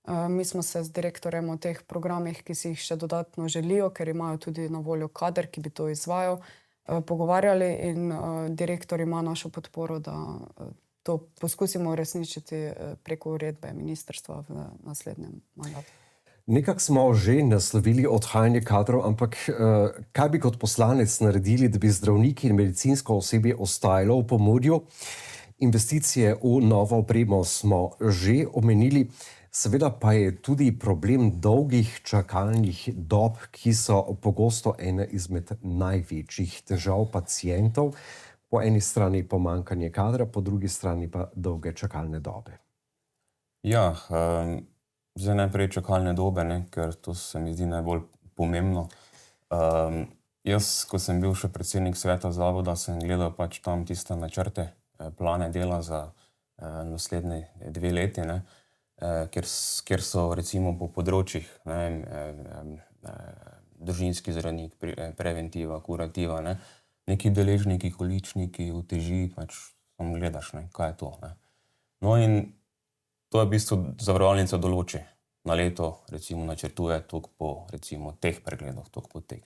S2: Mi smo se z direktorjem o teh programih, ki si jih še dodatno želijo, ker imajo tudi na voljo kader, ki bi to izvajal, pogovarjali, in direktor ima našo podporo, da to poskusimo uresničiti preko uredbe ministrstva v naslednjem mandatu.
S1: Nekako smo že naslovili odhajanje kadrov, ampak kaj bi kot poslanec naredili, da bi zdravniki in medicinsko osebje ostajalo v Pomurju? Investicije v novo opremo smo že omenili, seveda pa je tudi problem dolgih čakalnih dob, ki so pogosto ena izmed največjih težav pacientov. Po eni strani pomanjkanje kadra, po drugi strani pa dolge čakalne dobe.
S3: Ja, zdaj najprej čakalne dobe, ker to se mi zdi najbolj pomembno. Jaz, ko sem bil še predsednik sveta zavoda, sem gledal pač tam tiste načrte, plane dela za naslednje 2 leti, kjer so recimo po področjih, družinski zdravnik, preventiva, kurativa, neki deležniki, količniki, uteži, pač tam gledaš, kaj je to. No in to je v bistvu zavarovalnica določi. Na leto recimo načrtuje toliko po recimo teh pregledov, toliko po teh.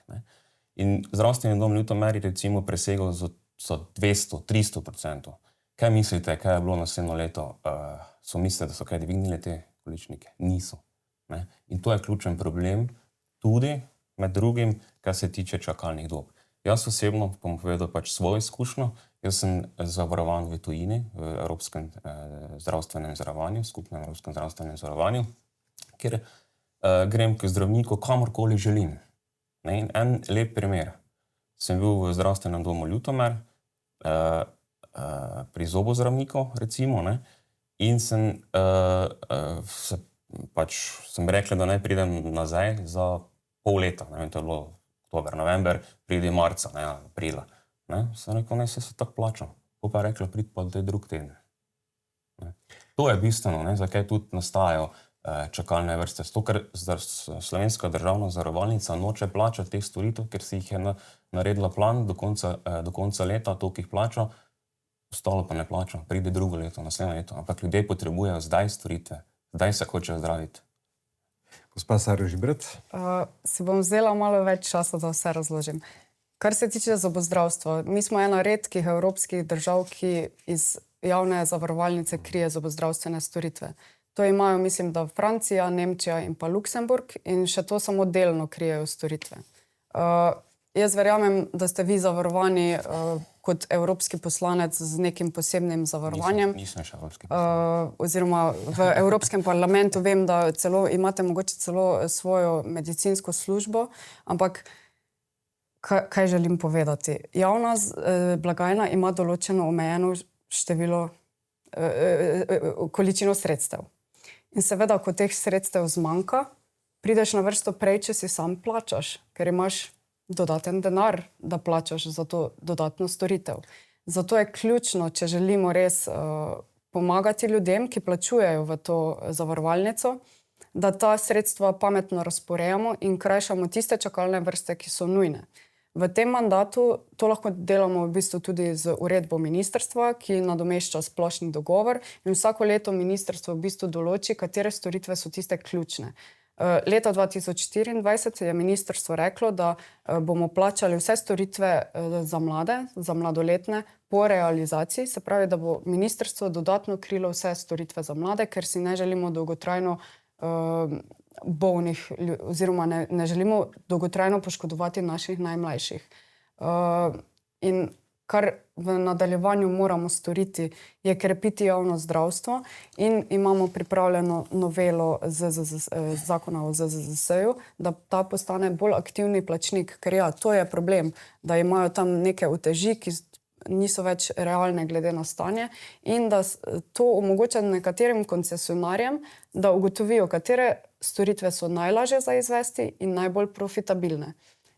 S3: In zdravstveni dom Ljutomer recimo presegal za 200-300%. Kaj mislite, kaj je bilo naslednjo leto? So mislili, da so kaj dvignili te količnike? Niso. In to je ključen problem tudi med drugim, kar se tiče čakalnih dob. Jaz osebno bom povedal pač svojo izkušnjo. Jaz sem zavarovan v tujini, v Evropskem zdravstvenem zavarovanju, skupnem Evropskem zdravstvenem zavarovanju, kjer grem k zdravniku kamorkoli želim. In en lep primer. Sem bil v zdravstvenem domu Ljutomer, pri zobozdravniku recimo, in sem rekel, da naj pridem nazaj za pol leta. To je bilo oktober, november, pridi marca, aprila. Sem rekel, ne, se tako plačam. Ko pa je rekla, prid pa v drug teden. To je bistveno, zakaj tudi nastajajo čakalne vrste. Zato, ker Slovenska državna zavarovalnica noče plačati teh storitev, ker si jih je naredila plan do konca leta, toliko jih plača, ostalo pa ne plača, pride drugo leto, naslednje leto. Ampak ljudje potrebujejo zdaj storitve, zdaj se hočejo zdraviti.
S1: Gospa Sara Žibret?
S2: Si bom vzela malo več časa, da vse razložim. Kar se tiče zobozdravstva, mi smo ena redkih evropskih držav, ki iz javne zavarovalnice krije zobozdravstvene storitve. To imajo, mislim, da Francija, Nemčija in pa Luksemburg in še to samo delno krijejo storitve. Jaz verjamem, da ste vi zavarovani kot evropski poslanec z nekim posebnim zavarovanjem.
S3: Nisem še evropski poslanec.
S2: Oziroma v Evropskem parlamentu vem, da imate mogoče celo svojo medicinsko službo, ampak kaj želim povedati? Javna blagajna ima določeno omejeno število, količino sredstev. In seveda, ko teh sredstev zmanjka, prideš na vrsto prej, če si sam plačaš, ker imaš dodaten denar, da plačaš za to dodatno storitev. Zato je ključno, če želimo res pomagati ljudem, ki plačujejo v to zavarovalnico, da ta sredstva pametno razporejamo in krajšamo tiste čakalne vrste, ki so nujne. V tem mandatu to lahko delamo v bistvu tudi z uredbo ministrstva, ki nadomešča splošni dogovor in vsako leto ministrstvo v bistvu določi, katere storitve so tiste ključne. Leta 2024 je ministrstvo reklo, da bomo plačali vse storitve za mlade, za mladoletne, po realizaciji, se pravi, da bo ministrstvo dodatno krilo vse storitve za mlade, ker si ne želimo dolgotrajno bolnih, oziroma ne želimo dolgotrajno poškodovati naših najmlajših. In kar v nadaljevanju moramo storiti, je krepiti javno zdravstvo in imamo pripravljeno novelo zakona o ZZZS-ju, da ta postane bolj aktivni plačnik, ker ja, to je problem, da imajo tam neke uteži, ki niso več realne glede na stanje in da to omogoča nekaterim koncesionarjem, da ugotovijo, katere storitve so najlažje za izvesti in najbolj profitabilne.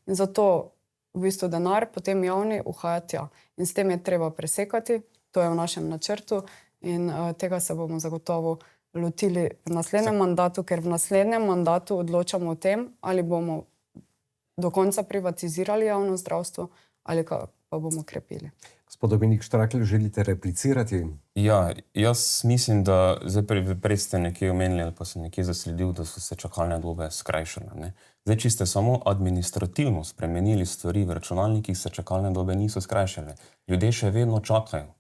S2: In zato v bistvu denar potem javni uhaja tja. In s tem je treba presekati, to je v našem načrtu in tega se bomo zagotovo lotili v naslednjem mandatu, ker v naslednjem mandatu odločamo o tem, ali bomo do konca privatizirali javno zdravstvo ali pa bomo krepili.
S1: Gospod Dominik Štrakl, želite replicirati?
S3: Ja, jaz mislim, da prej ste nekje omenili ali pa sem nekje zasledil, da so se čakalne dobe skrajšale. Zdaj, če ste samo administrativno spremenili stvari v računalnikih, se čakalne dobe niso skrajšale. Ljudje še vedno čakajo.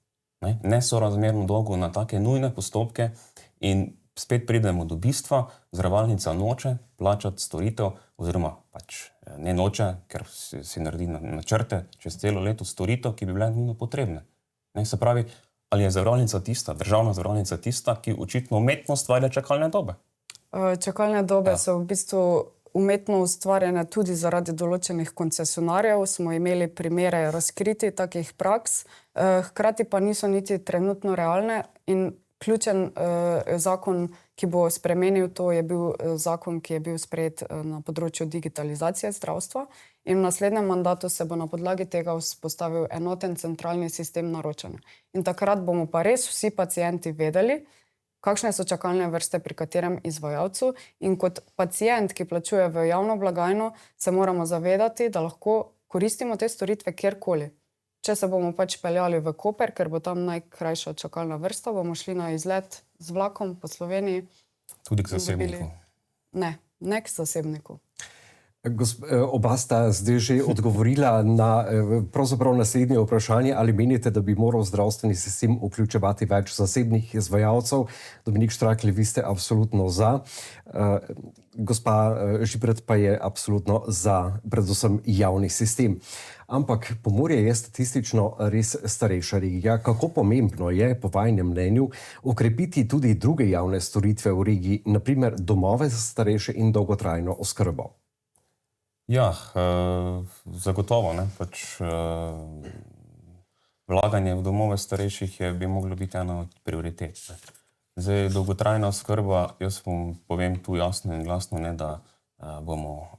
S3: Nesorazmerno dolgo na take nujne postopke in spet pridemo do bistva, zavarovalnica noče plačati storitev, oziroma pač ne noče, ker si naredi načrte čez celo leto storitev, ki bi bile nujno potrebne. Ne, se pravi, ali je zavarovalnica tista, državna zavarovalnica tista, ki očitno umetno ustvarja čakalne dobe?
S2: Čakalne dobe so v bistvu umetno ustvarjene tudi zaradi določenih koncesionarjev. Smo imeli primere razkriti takih praks, hkrati pa niso niti trenutno realne in ključen zakon, ki bo spremenil to, je bil zakon, ki je bil sprejet na področju digitalizacije zdravstva in v naslednjem mandatu se bo na podlagi tega vzpostavil enoten centralni sistem naročanja. In takrat bomo pa res vsi pacienti vedeli, kakšne so čakalne vrste pri katerem izvajalcu in kot pacient, ki plačuje v javno blagajno, se moramo zavedati, da lahko koristimo te storitve kjerkoli. Če se bomo pač peljali v Koper, ker bo tam najkrajša čakalna vrsta, bomo šli na izlet z vlakom po Sloveniji.
S3: Tudi k zasebniku?
S2: Ne k zasebniku.
S1: Oba sta zdaj že odgovorila na pravzaprav naslednje vprašanje, ali menite, da bi moral zdravstveni sistem vključevati več zasebnih izvajalcev. Dominik Štrakl, vi ste absolutno za. Gospa Žibret pa je absolutno za predvsem javni sistem. Ampak Pomurje je statistično res starejša regija. Kako pomembno je, po vajinem mnenju, okrepiti tudi druge javne storitve v regiji, naprimer domove za starejše in dolgotrajno oskrbo?
S3: Ja, zagotovo. Vlaganje v domove starejših bi moglo biti ena od prioritet. Zdaj, dolgotrajna oskrba, jaz vam povem tu jasno in glasno, da bomo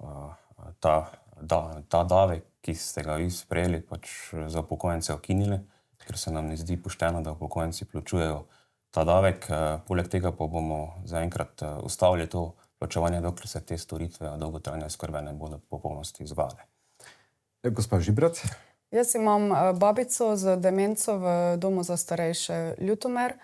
S3: ta davek, ki ste ga vi sprejeli, za upokojence ukinili, ker se nam ne zdi pošteno, da upokojenci plačujejo ta davek. Poleg tega pa bomo zaenkrat ustavili to plačevanje, dokler se te storitve dolgotrajne oskrbe ne bodo popolnosti izvajale.
S1: Gospa Žibret?
S2: Jaz imam babico z demenco v domu za starejše Ljutomer.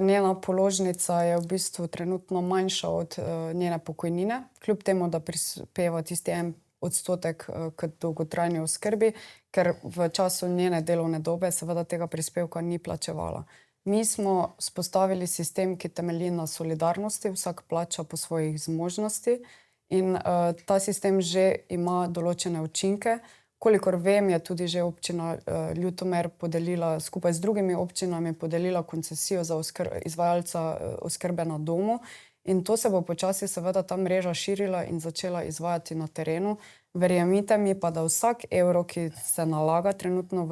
S2: Njena položnica je v bistvu trenutno manjša od njene pokojnine, kljub temu, da prispeva tisti 1% k dolgotrajni oskrbi, ker v času njene delovne dobe seveda tega prispevka ni plačevala. Mi smo vzpostavili sistem, ki temelji na solidarnosti, vsak plača po svojih zmožnosti in ta sistem že ima določene učinke. Kolikor vem, je tudi že občina Ljutomer podelila, skupaj z drugimi občinami, podelila koncesijo za izvajalca oskrbe na domu in to se bo počasi seveda ta mreža širila in začela izvajati na terenu. Verjemite mi pa, da vsak evro, ki se nalaga trenutno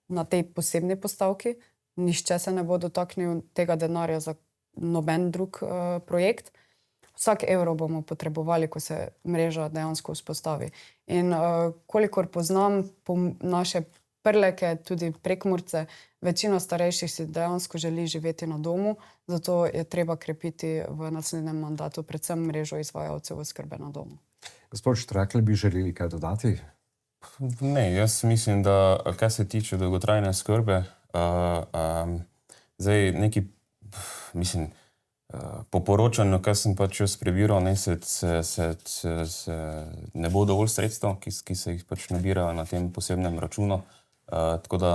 S2: na tej posebni postavki, nihče se ne bo dotaknil tega denarja za noben drug projekt. Vsak evro bomo potrebovali, ko se mreža dejansko vzpostavi. In kolikor poznam naše Prleke, tudi Prekmurce, večina starejših si dejansko želi živeti na domu, zato je treba krepiti v naslednjem mandatu predvsem mrežo izvajalcev oskrbe na domu.
S1: Gospod Štrakl, bi želeli kaj dodati?
S3: Ne, jaz mislim, da kar se tiče dolgotrajne oskrbe, zdaj neki, mislim, po poročanju, kar sem pač jaz prebiral, ne bo dovolj sredstev, ki se jih pač nabirajo na tem posebnem računu. Tako da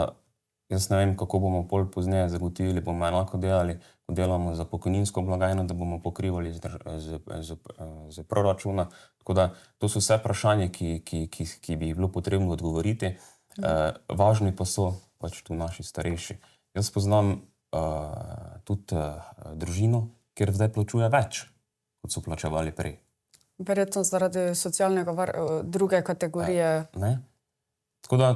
S3: jaz ne vem, kako bomo pol pozneje zagotovili, bomo enako delali, ko delamo za pokojninsko blagajno, da bomo pokrivali z proračuna. Tako da to so vse vprašanje, ki bi bilo potrebno odgovoriti. Važni pa so pač tu naši starejši. Jaz poznam tudi družino, kjer zdaj plačuje več, kot so plačevali prej.
S2: Verjetno zaradi socialnega druge kategorije.
S3: Tako da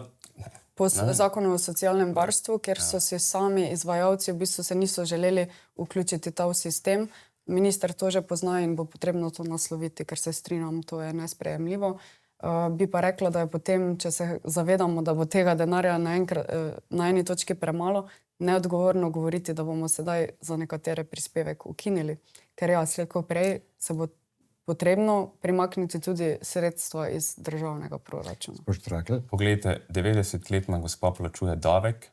S2: po zakonu o socialnem varstvu, kjer so si sami izvajalci v bistvu se niso želeli vključiti ta v sistem. Minister to že pozna in bo potrebno to nasloviti, ker se strinjam, to je nesprejemljivo. Bi pa rekla, da je potem, če se zavedamo, da bo tega denarja na eni točki premalo, neodgovorno govoriti, da bomo sedaj za nekatere prispevek ukinili. Ker ja, slejko prej se bo potrebno primakniti tudi sredstva iz državnega proračuna.
S3: Poglejte, 90-letna gospa plačuje davek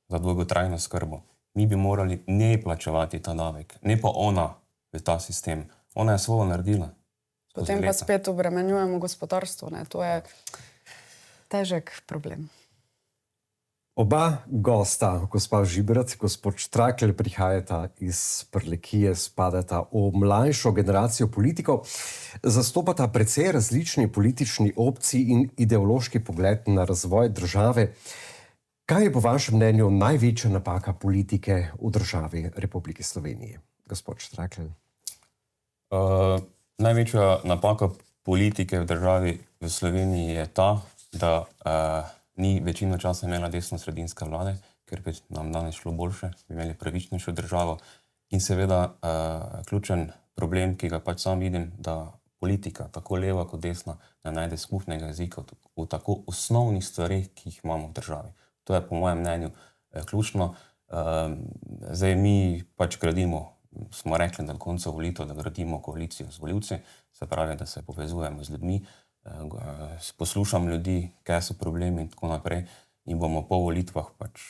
S3: za dolgotrajno oskrbo. Mi bi morali ne plačevati ta davek, ne pa ona v ta sistem. Ona je svojo naredila.
S2: Potem pa spet obremenjujemo gospodarstvo. To je težek problem.
S1: Oba gosta, gospa Žibrat, gospod Štrakl, prihajata iz Prlekije, spadata v mlajšo generacijo politikov, zastopata precej različni politični opciji in ideološki pogled na razvoj države. Kaj je po vašem mnenju največja napaka politike v državi Republike Slovenije? Gospod Štrakl.
S3: Največja napaka politike v državi v Sloveniji je ta, da ni večino časa imela desno-sredinska vlade, ker bi nam danes šlo boljše, bi imeli pravičnejšo državo. In seveda ključen problem, ki ga pač sam vidim, da politika, tako leva kot desna, ne najde skupnega jezika v tako osnovnih stvareh, ki jih imamo v državi. To je po mojem mnenju ključno. Zdaj mi pač gradimo, smo rekli na koncu volitev, da gradimo koalicijo z volivci, se pravi, da se povezujemo z ljudmi, poslušam ljudi, kaj so problemi in tako naprej, in bomo po volitvah pač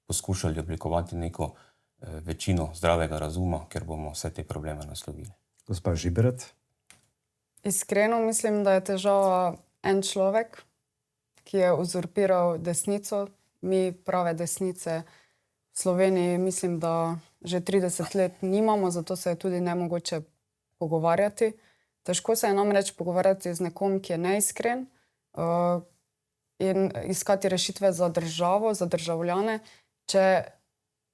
S3: poskušali oblikovati neko večino zdravega razuma, ker bomo vse te probleme naslovili.
S1: Gospa Žibrat.
S2: Iskreno mislim, da je težava en človek, ki je uzurpiral desnico. Mi prave desnice v Sloveniji mislim, da že 30 let nimamo, zato se je tudi nemogoče pogovarjati. Težko se je namreč pogovarjati z nekom, ki je neiskren in iskati rešitve za državo, za državljane, če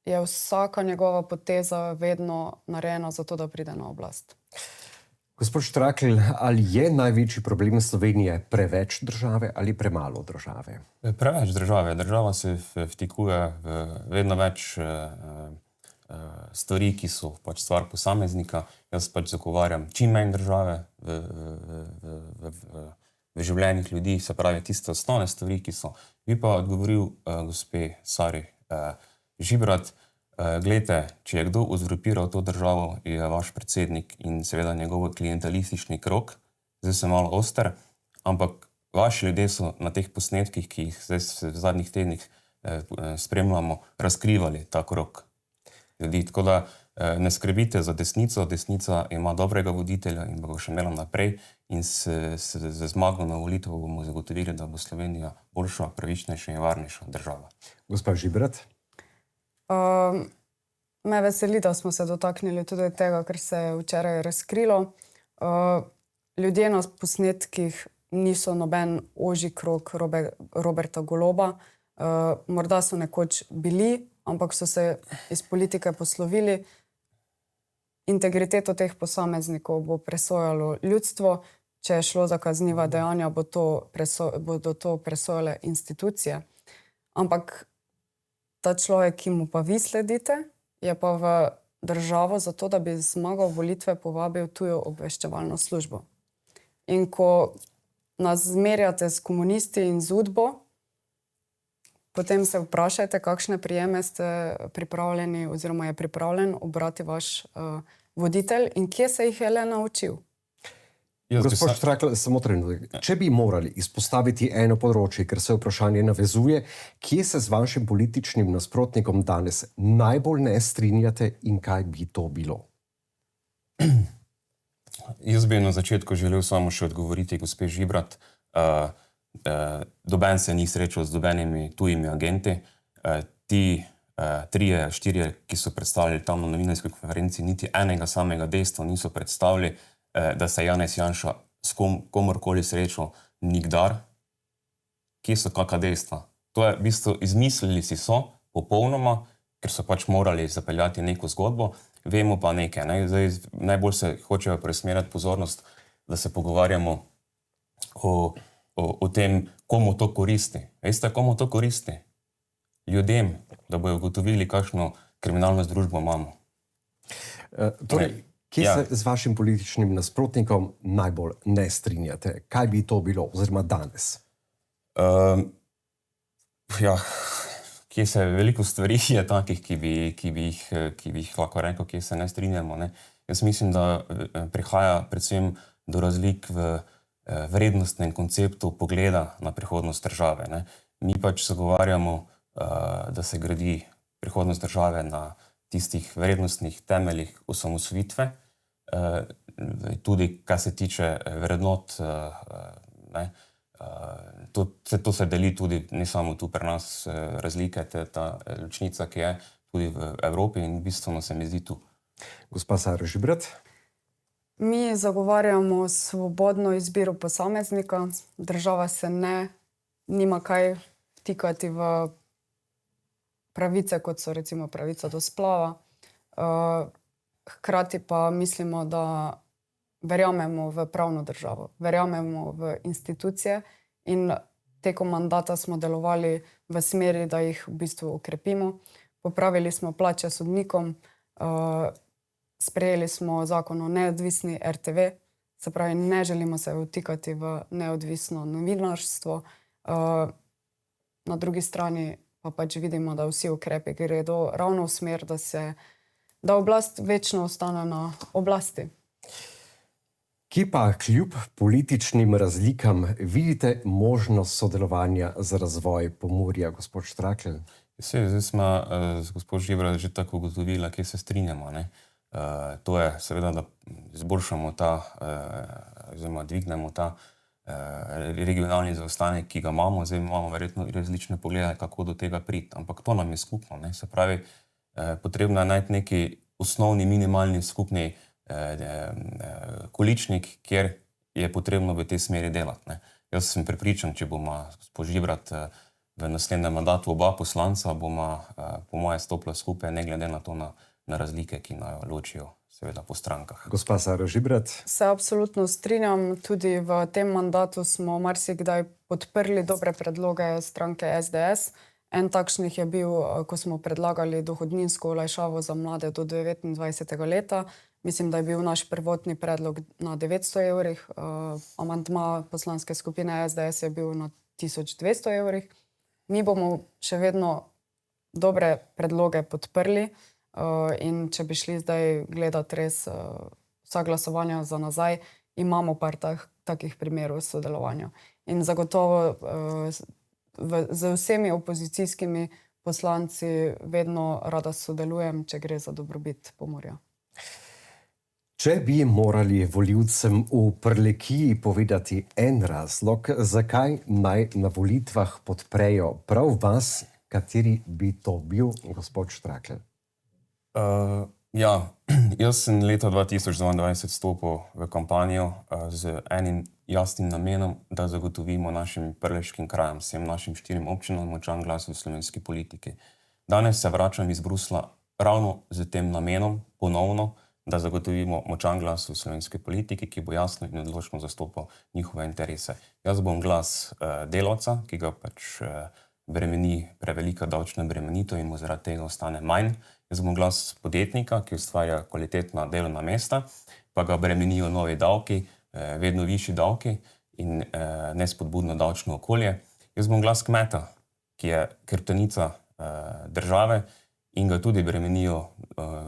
S2: je vsaka njegova poteza vedno narejena za to, da pride na oblast.
S1: Gospod Štrakl, ali je največji problem Slovenije preveč države ali premalo države?
S3: Preveč države. Država se vtikuje v vedno več stvari, ki so pač stvar posameznika. Jaz pač zagovarjam čim manj države v življenjih ljudi, se pravi tiste osnovne stvari, ki so. Bi pa odgovoril gospe Sari Žibrat, glejte, če je kdo uzurpiral to državo, je vaš predsednik in seveda njegov klientelistični krog, zdaj sem malo oster, ampak vaši ljudje so na teh posnetkih, ki jih zdaj v zadnjih tednih spremljamo, razkrivali ta krog ljudi. Tako da ne skrbite za desnico, desnica ima dobrega voditelja in bo še imela naprej in z zmago na volitvah bomo zagotovili, da bo Slovenija boljša, pravičnejša in varnejša država.
S1: Gospa Žibrat.
S2: Me veseli, da smo se dotaknili tudi tega, kar se je včeraj razkrilo. Ljudje na posnetkih niso noben ožji krog Roberta Goloba. Morda so nekoč bili, ampak so se iz politike poslovili. Integriteto teh posameznikov bo presojalo ljudstvo. Če je šlo za kazniva dejanja, bodo to presojale institucije. Ampak ta človek, ki mu pa vi sledite, je pa v državo zato, da bi zmagal volitve, povabil tujo obveščevalno službo. In ko nas zmerjate s komunisti in z UDBO, potem se vprašajte, kakšne prijeme ste pripravljeni oziroma je pripravljen obrati vaš voditelj in kje se jih je le naučil.
S1: Gospod Štrakl, samo trenutek. Če bi morali izpostaviti eno področje, ker se vprašanje navezuje, kje se z vašim političnim nasprotnikom danes najbolj ne strinjate in kaj bi to bilo?
S3: Jaz bi na začetku želel samo še odgovoriti gospe Žibrat. Doben se ni srečal z dobenimi tujimi agenti. Ti 3-4, ki so predstavili tam na novinarski konferenci, niti enega samega dejstva niso predstavili, da se Janez Janša s komorkoli srečal nikdar. Kje so kakšna dejstva? To je v bistvu izmislili si so popolnoma, ker so pač morali zapeljati neko zgodbo. Vemo pa nekaj. Zdaj, najbolj se hočejo preusmerjati pozornost, da se pogovarjamo o tem, komu to koristi. Veste, komu to koristi? Ljudem, da bojo ugotovili, kakšno kriminalno združbo imamo.
S1: Torej, kje se z vašim političnim nasprotnikom najbolj ne strinjate? Kaj bi to bilo, oziroma danes?
S3: Kje se veliko stvari je takih, ki bi jih lahko rekel, kje se ne strinjamo. Jaz mislim, da prihaja predvsem do razlik v vrednostnem konceptu pogleda na prihodnost države. Mi pač zagovarjamo, da se gradi prihodnost države na tistih vrednostnih temeljih osamosvojitve, tudi kar se tiče vrednot to se deli tudi, ne samo tu pri nas razlike, ta ločnica, ki je tudi v Evropi in bistveno se mi zdi tu.
S1: Gospa Sara Žibret.
S2: Mi zagovarjamo svobodno izbiro posameznika. Država se nima kaj vtikati v pravice, kot so recimo pravica do splava. Hkrati pa mislimo, da verjamemo v pravno državo, verjamemo v institucije in tekom mandata smo delovali v smeri, da jih v bistvu okrepimo. Popravili smo plače sodnikom, sprejeli smo zakon o neodvisni RTV, se pravi, ne želimo se vtikati v neodvisno novinarstvo. Na drugi strani pa pač vidimo, da vsi ukrepi gredo ravno v smer, da oblast večno ostane na oblasti.
S1: Kje pa kljub političnim razlikam vidite možnost sodelovanja za razvoj Pomurja, gospod Štrakl?
S3: Zdaj smo z gospod Žibret že tako ugotovila, kje se strinjamo. To je seveda, da izboljšamo oziroma dvignemo ta regionalni zaostanek, ki ga imamo. Zdaj imamo verjetno različne poglede, kako do tega priti, ampak to nam je skupno. Se pravi, potrebno je najti neki osnovni minimalni skupni količnik, kjer je potrebno v tej smeri delati. Jaz sem prepričan, če bomo gospod Žibret v naslednjem mandatu oba poslanca, bomo po moje stopila skupaj, ne glede na to na razlike, ki nas ločijo seveda po strankah.
S1: Gospa Sara Žibret.
S2: Se absolutno strinjam, tudi v tem mandatu smo marsikdaj podprli dobre predloge stranke SDS. En takšnih je bil, ko smo predlagali dohodninsko olajšavo za mlade do 29. leta. Mislim, da je bil naš prvotni predlog na 900 evrih. Amandma poslanske skupine SDS je bil na 1200 evrih. Mi bomo še vedno dobre predloge podprli in če bi šli zdaj gledati res vsa glasovanja za nazaj, imamo par takih primerov sodelovanja. In zagotovo z vsemi opozicijskimi poslanci vedno rada sodelujem, če gre za dobrobit Pomurja.
S1: Če bi morali volivcem v Prlekiji povedati en razlog, zakaj naj na volitvah podprejo prav vas, kateri bi to bil, gospod Štrakl?
S3: Jaz sem leta 2022 stopil v kampanjo z enim jasnim namenom, da zagotovimo našim prleškim krajem, vsem našim 4 občinam močan glas v slovenski politiki. Danes se vračam iz Bruslja ravno z tem namenom, ponovno, da zagotovimo močan glas v slovenski politiki, ki bo jasno in odločno zastopal njihove interese. Jaz bom glas delavca, ki ga pač bremeni prevelika davčna bremenitev in mu zaradi tega ostane manj. Jaz bom glas podjetnika, ki ustvarja kvalitetna delovna mesta, pa ga bremenijo novi davki, vedno višji davki in nespodbudno davčno okolje. Jaz bom glas kmeta, ki je hrbtenica države in ga tudi bremenijo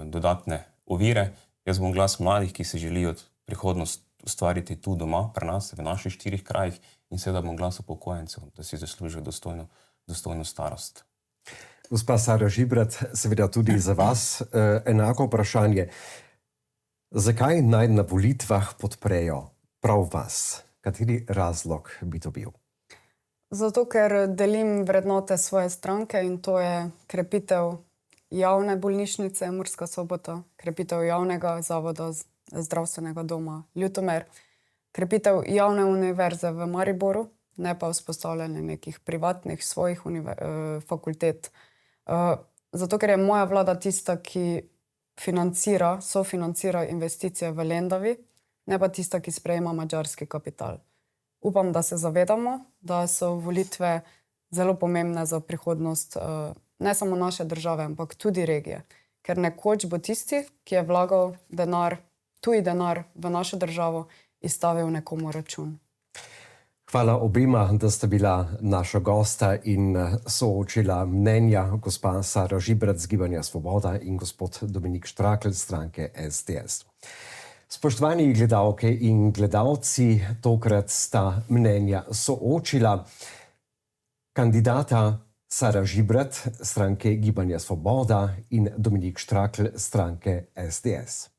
S3: dodatne ovire. Jaz bom glas mladih, ki si želijo prihodnost ustvariti tu doma, pri nas, v naših 4 krajih in seveda bom glas upokojencev, da si zaslužijo dostojno starost.
S1: Gospa Sara Žibret, seveda tudi za vas enako vprašanje. Zakaj naj na volitvah podprejo prav vas? Kateri razlog bi to bil?
S2: Zato, ker delim vrednote svoje stranke in to je krepitev javne bolnišnice Murska Sobota, krepitev javnega zavoda zdravstvenega doma Ljutomer, krepitev javne univerze v Mariboru, ne pa vzpostavljanje nekih privatnih svojih fakultet. Zato, ker je moja vlada tista, ki sofinancira investicije v Lendavi, ne pa tista, ki sprejema madžarski kapital. Upam, da se zavedamo, da so volitve zelo pomembne za prihodnost ne samo naše države, ampak tudi regije. Ker nekoč bo tisti, ki je vlagal tuji denar v našo državo, izstavil nekomu račun.
S1: Hvala obima, da sta bila naša gosta in soočila mnenja, gospa Sara Žibret z Gibanja Svoboda in gospod Dominik Štrakl stranke SDS. Spoštovani gledalke in gledalci, tokrat sta mnenja soočila kandidata Sara Žibret stranke Gibanja Svoboda in Dominik Štrakl stranke SDS.